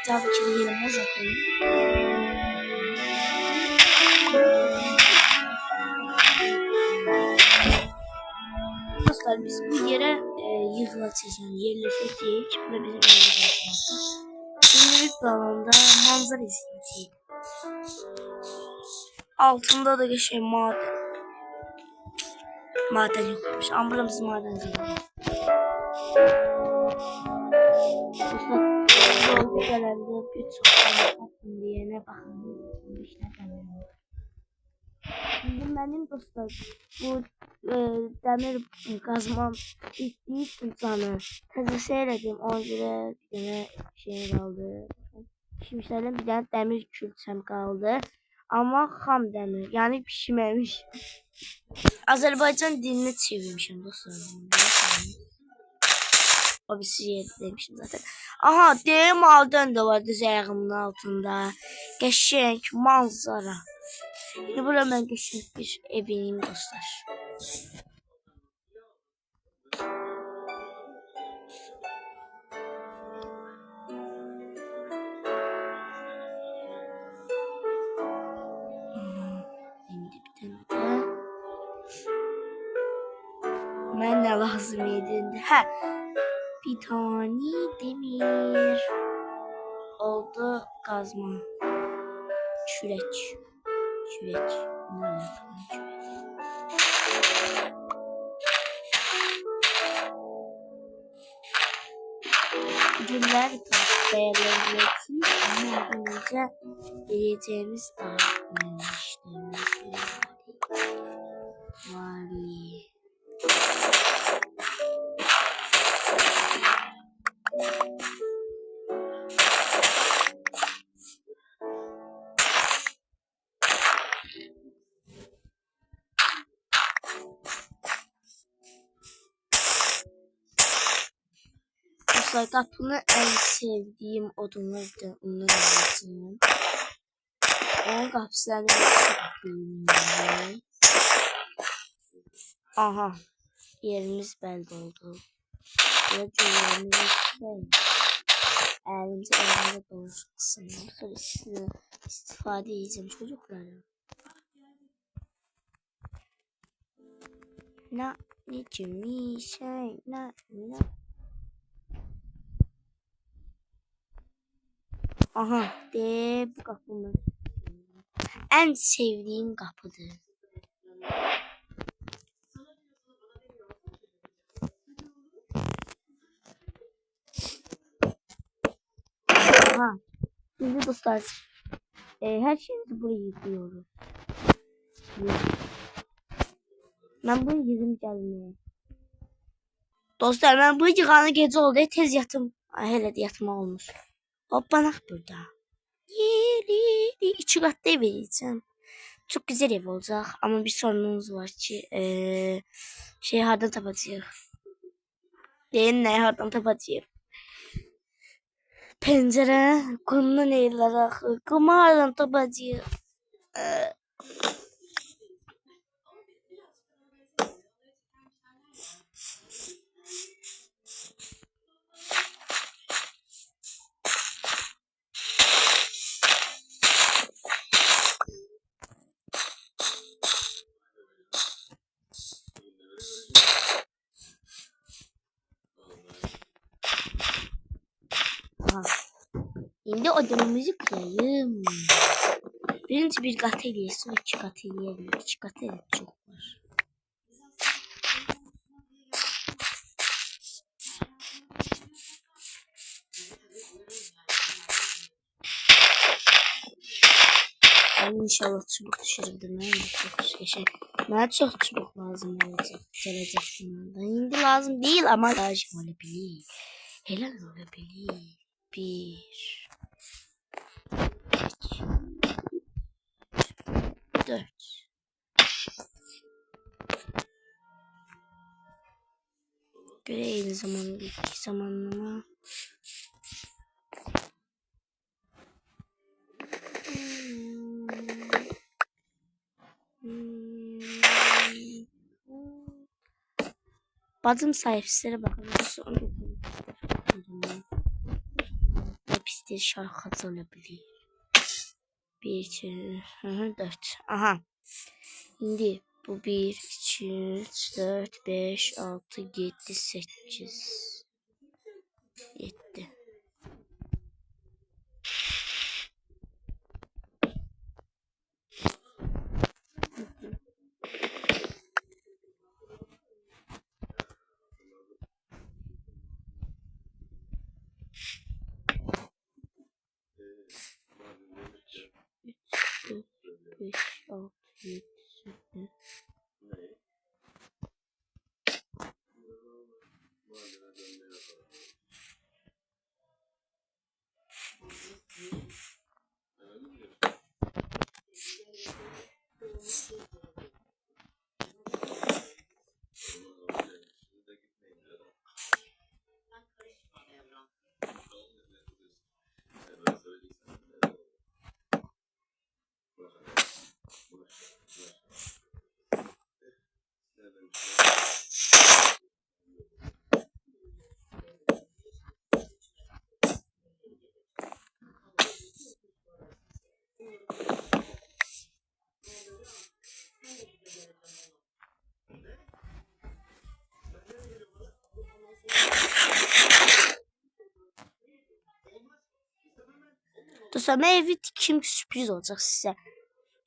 Tabii ki de yenemez akıllı. Dostlar biz bu yere yığılacağız, yani yerleşeceğiz. Bu da bizim evimiz. Şimdi bir alanda manzara izleyeceğiz. Altında da şey maden yokmuş. Ambulamız maden değil. Dostlar yol güzelende bir çok diyene bakın. Şimdi benim dostlar bu demir kazmam bittiği için sana təzə seyredim, ona göre bir tane şey kaldı. Pişmişlerden bir tane demir külçem kaldı. Ama xam demir, yani pişmemiş. Azerbaycan diline çevirmişim dostlar. O bir şey demişim zaten. Aha, dev maden de vardı ayağımın altında. Qəşəng manzara. Şimdi burada ben geçen bir evim dostlar. Şimdi bir tane de ben ne lazım yedinde? Ha, bir tane demir oldu, kazma, çürek. Günler değerlendirmek için önce geleceğimiz işlerimiz var. Dostlar kapını en sevdiğim odunlardı. Onları alacağım. Onun kapısını çok beğeniyorum. Aha. Yerimiz belli oldu. Burada yerimiz şey. Elimde doğru kısımlar. Size istifade edeceğim çocuklar. Ne kimi şey ne. Aha, bu kapımız. En sevdiğim kapıdır. Aha. Şimdi dostlar, her şeyimizi buraya yıkıyoruz. Ben bunu yığım gelmeye. Dostlar ben bu yığanı gece oldu. Tez yatım. Hele de yatma olmuş. Hoppanak burada. İki katlı ev vereceğim. Çok güzel ev olacak. Ama bir sorunumuz var ki şey hardan tapacağız. Benim ne hardan tapacağız. Pencere kumdan eğilerek kumu hardan tapacağız. Şimdi odamımızı kırayım. Birinci bir kat eləyək, sonra iki kat eləyək. İki kat eləyək, çox var. İnşallah çubuk düşürüldüm. Mənə çox çubuk lazım olacaq. Gələcək zamanda. İndi lazım değil ama lazım olabilir. Helal olabilir. Bir. 4. Göreyim zamanlama. Bacım sahipsizlere bakın. Ne pistir şarkı olabilir. 1, 2, 4. Aha. Şimdi bu 1, 2, 3, 4, 5, 6, 7, 8. 7. Beş, altı, yedi, sekiz. Dostlar ben evi kim sürpriz olacak size.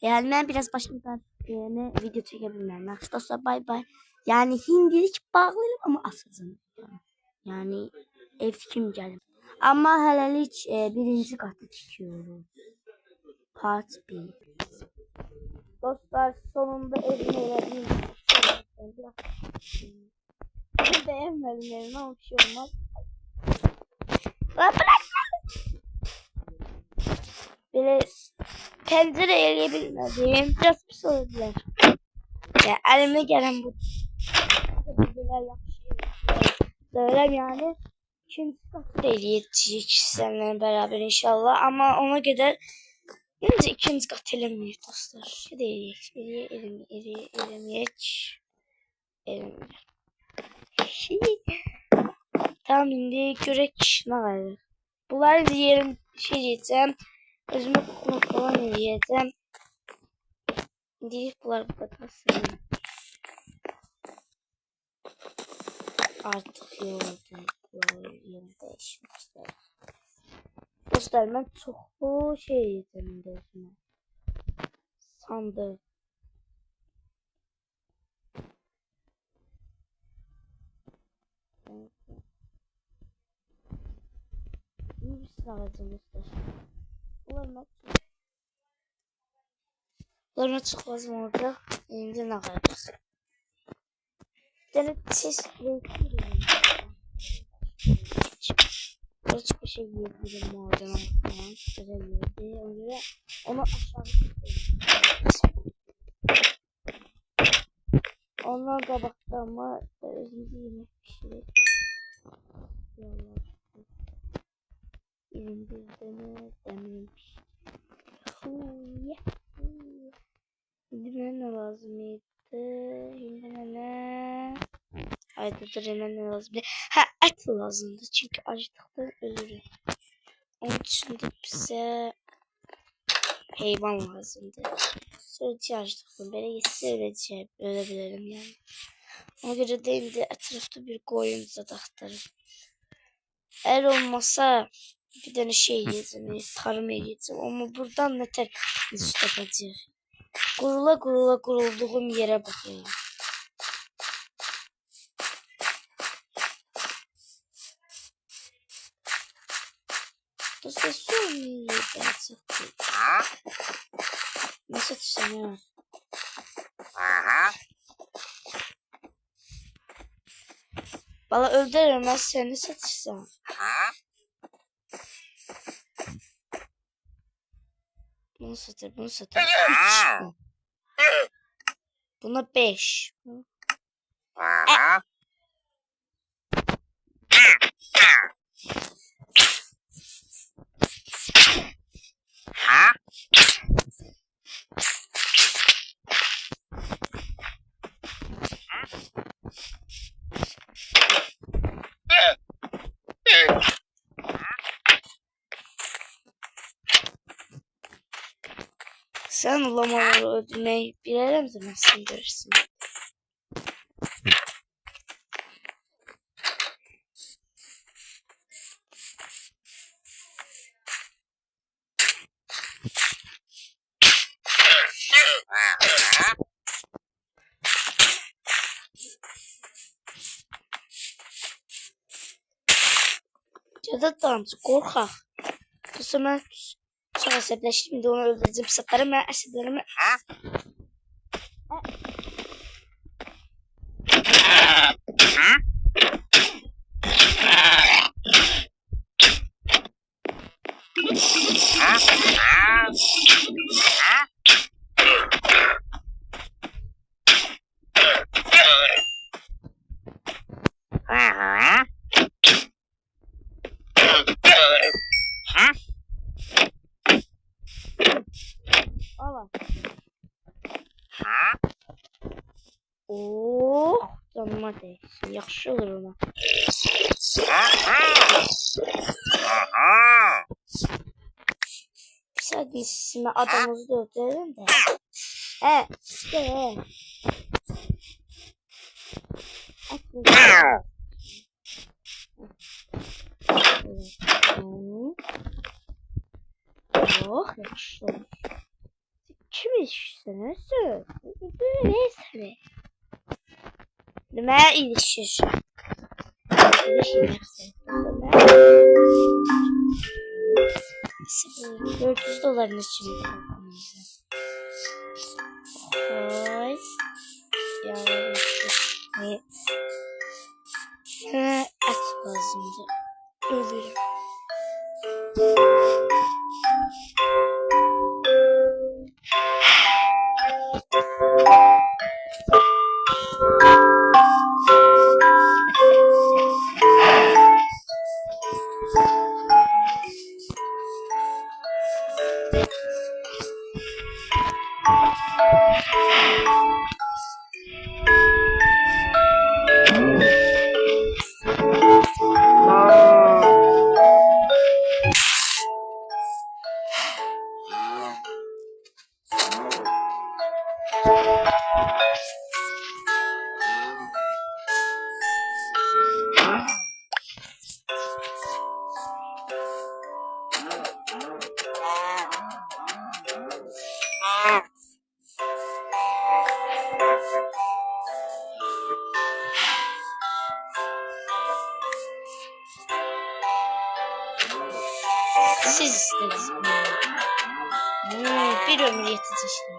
Yani ben biraz başımdan yine video çekebilirim. Dostlar bay bay. Yani hindilik bağlıyım ama asılsın. Yani ev kim gelir. Ama hələlik birinci katı çıkıyoruz. Part 1. Dostlar sonunda evimi öğrendim. Beğenmedim evimi ama bir şey olmaz. Lan bırak. Böyle pencere eleyebilmedim. Biraz pis olabilir. Yani elime gelen bu. Bilgiler yapışıyor. Söylem yani. İkinci katı eleyecek seninle beraber inşallah. Ama ona kadar önce ikinci katı elemeyiz dostlar. Elemeyek. Tamam şimdi görek ne var. Bunları diyelim şey diyeceğim. Özüme kokunu falan yiyeceğim. Şimdi bunlar bu kadar sevim. Artık yoruldum. Yerim değişmişler. Dostlar ben çok şey yedim gözüme. Sandım. İyi bir sınavacım dostlar. Ularına çok lazım olacak. Elimde ne kadar. Yani ses bekliyorum. Çok bir şey yiyebilirim oradan ama güzel yedi. Onu aşağı ondan kabakta ama özümde yemek pişirir. Elimde demir pişirir. Şimdi ne lazımydı? Şimdi ne? Haydi dur hemen ne lazım? Ha et lazımdı çünkü acıktıktan ölürüm. Onun dışında bize hayvan lazımdı. Söyleyeceğim acıktıktan beri söyleyeceğim ölebilirim yani. Ona göre değil de etrafta bir koyun da aktarım. Eğer olmasa bir tane şey yiyeceğim, tarım yiyeceğim ama buradan ne ter tutacak. Gurula gurulduğum yere bakayım. Dostlar sormayın gerçekten. Nasıl tutacağım ya? Valla öldürürüm ben seni satırsam. Bunu satır, bunu satır. 3 bu. Buna 5. Sen ulamaları öldürmeyi bilerek mi sen görürsün? Cadı dansı korkak. Bu zaman çok asableştim de onu öldüreceğim. Satarım ben asablarımı. Allah. Oh, canıma değsin. Yaxşı olur ona. Sadece sizime adamınızı öldürelim de. İşte. Oh, yaxşı olur. Kim işsiniz? Neyse. Neye ilişir? $400 için. Oy. Yavaş. Et lazımdı. Ölürüm. Siz istediniz. Bir ömür yetecek işte.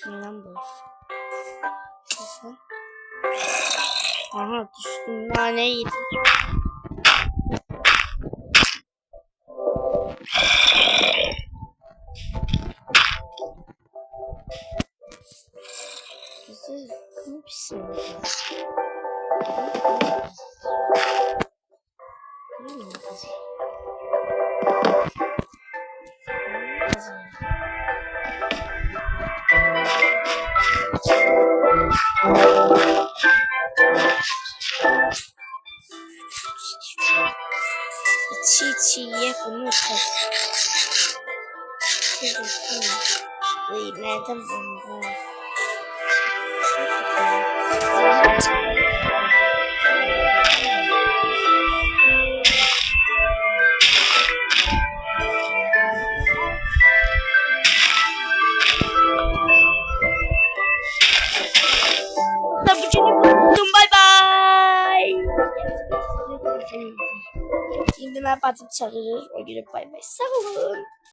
Neden bu? Aha düştüm. Nane yedim. Siz ne pişirdiniz? Çiğ ye bunu tak. Nereden bunu? Bye bye. Şimdi ben batıp çağırır. O günü bay bay. Sağ olun.